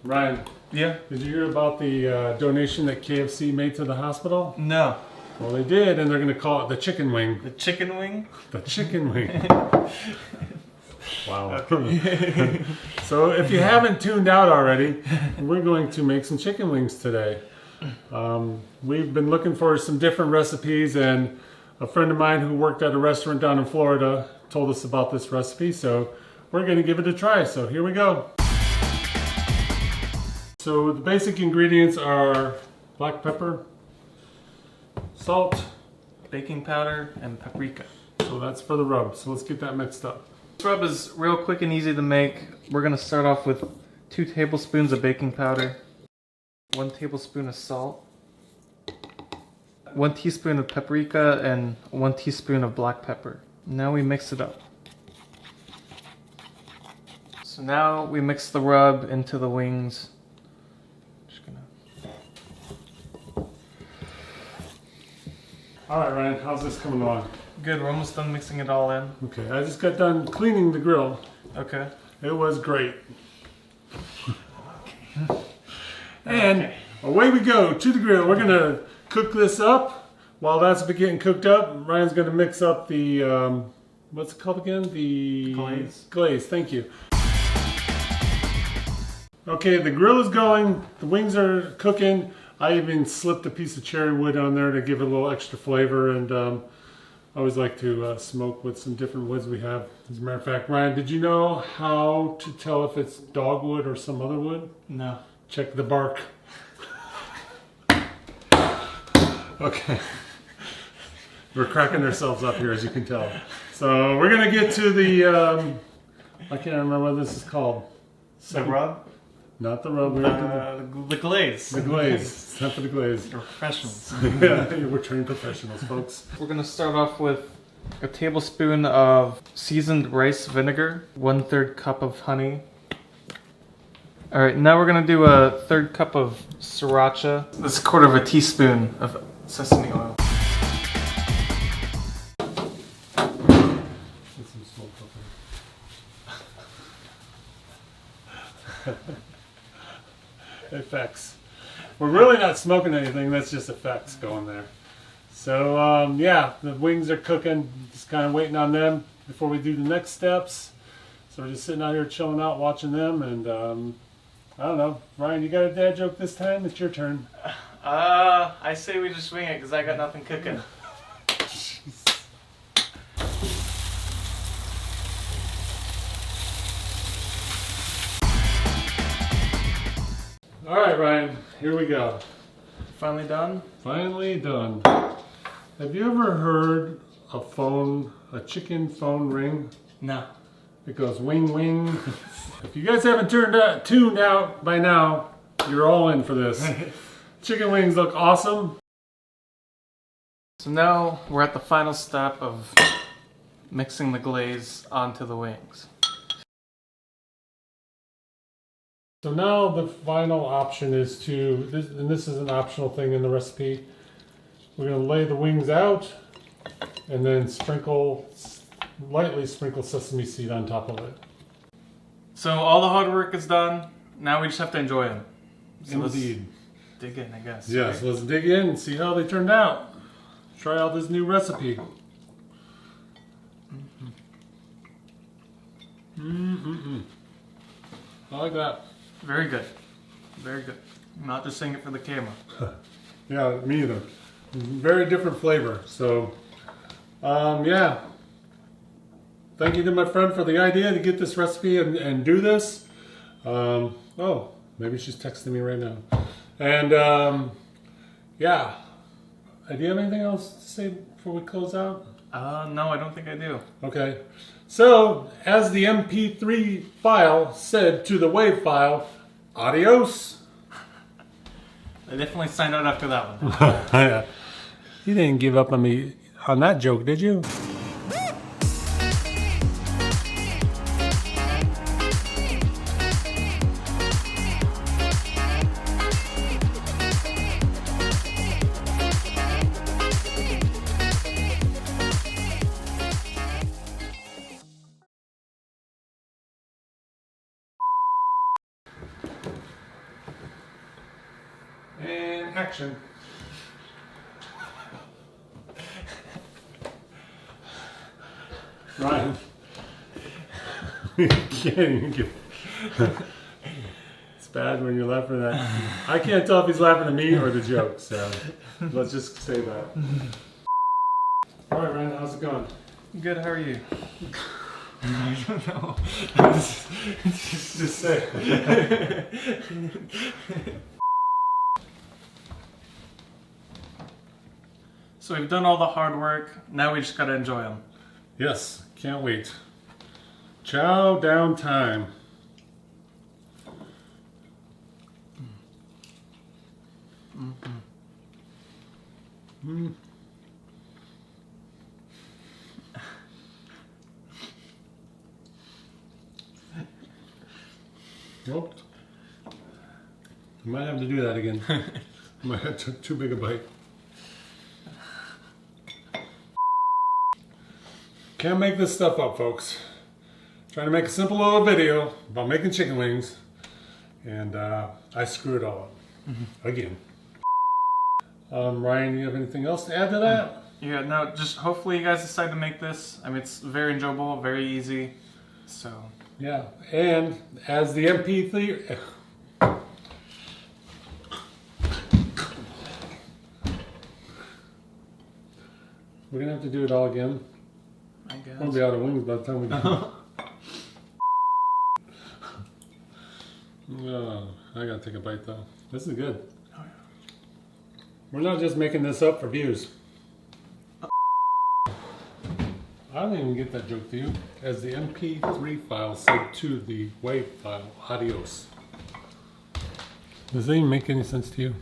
Ryan. Yeah? Did you hear about the donation that KFC made to the hospital? No. Well, they did, and they're going to call it the chicken wing. The chicken wing? The chicken wing. Wow. Okay. So if you haven't tuned out already, we're going to make some chicken wings today. We've been looking for some different recipes, and a friend of mine who worked at a restaurant down in Florida told us about this recipe, so we're going to give it a try. So here we go. So the basic ingredients are black pepper, salt, baking powder, and paprika. So that's for the rub. So let's get that mixed up. This rub is real quick and easy to make. We're going to start off with 2 tablespoons of baking powder, 1 tablespoon of salt, 1 teaspoon of paprika, and 1 teaspoon of black pepper. Now we mix it up. So now we mix the rub into the wings. All right, Ryan, how's this coming along? Good, we're almost done mixing it all in. Okay, I just got done cleaning the grill. Okay. It was great. And away we go to the grill. We're gonna cook this up. While that's getting cooked up, Ryan's gonna mix up the, what's it called again? The glaze. Glaze, thank you. Okay, the grill is going. The wings are cooking. I even slipped a piece of cherry wood on there to give it a little extra flavor, and I always like to smoke with some different woods we have. As a matter of fact, Ryan, did you know how to tell if it's dogwood or some other wood? No. Check the bark. Okay. We're cracking ourselves up here, as you can tell. So we're gonna get to the, I can't remember what this is called. The rub? Not the rub. The glaze. The glaze. It's time for the glaze. We're professionals. Yeah, we're trained professionals, folks. We're going to start off with a tablespoon of seasoned rice vinegar, 1/3 cup of honey. Alright, now we're going to do a 1/3 cup of sriracha. This is 1/4 teaspoon of sesame oil. Get some smoke up there. Effects. We're really not smoking anything, that's just effects going there. So yeah, the wings are cooking, just kind of waiting on them before we do the next steps. So we're just sitting out here chilling out watching them, and I don't know, Ryan, you got a dad joke this time? It's your turn. I say we just wing it because I got nothing cooking. All right, Ryan, here we go. Finally done? Finally done. Have you ever heard a chicken phone ring? No. It goes wing, wing. If you guys haven't tuned out by now, you're all in for this. Chicken wings look awesome. So now we're at the final step of mixing the glaze onto the wings. So now the final option is to, and this is an optional thing in the recipe, we're going to lay the wings out and then lightly sprinkle sesame seed on top of it. So all the hard work is done, now we just have to enjoy them. So Indeed. let's dig in, I guess. Yes, let's dig in and see how they turned out. Try out this new recipe. I like that. Very good. Very good. I'm not just saying it for the camera. Yeah, me either. Very different flavor. So, yeah. Thank you to my friend for the idea to get this recipe and do this. Oh, maybe she's texting me right now. And, yeah. Do you have anything else to say before we close out? No, I don't think I do. Okay. So, as the MP3 file said to the WAV file, adios. I definitely signed out after that one. Yeah. You didn't give up on me on that joke, did you? And action. Ryan. You can't even get... It's bad when you're laughing at that. I can't tell if he's laughing at me or the joke, so let's just say that. Alright, Ryan, how's it going? Good, how are you? I don't know. just say. So we've done all the hard work, now we just gotta enjoy them. Yes, can't wait. Chow down time. Well, I might have to do that again. I might have took too big a bite. Can't make this stuff up, folks. Trying to make a simple little video about making chicken wings, and I screwed it all up again. Ryan, you have anything else to add to that? Yeah, no, just hopefully you guys decide to make this. I mean, it's very enjoyable, very easy, so. Yeah, and as the MP3... We're gonna have to do it all again. I guess. We'll be out of wings by the time we do. I gotta take a bite though. This is good. Oh, yeah. We're not just making this up for views. I didn't even get that joke to you. As the MP3 file said to the WAV file, adios. Does that even make any sense to you?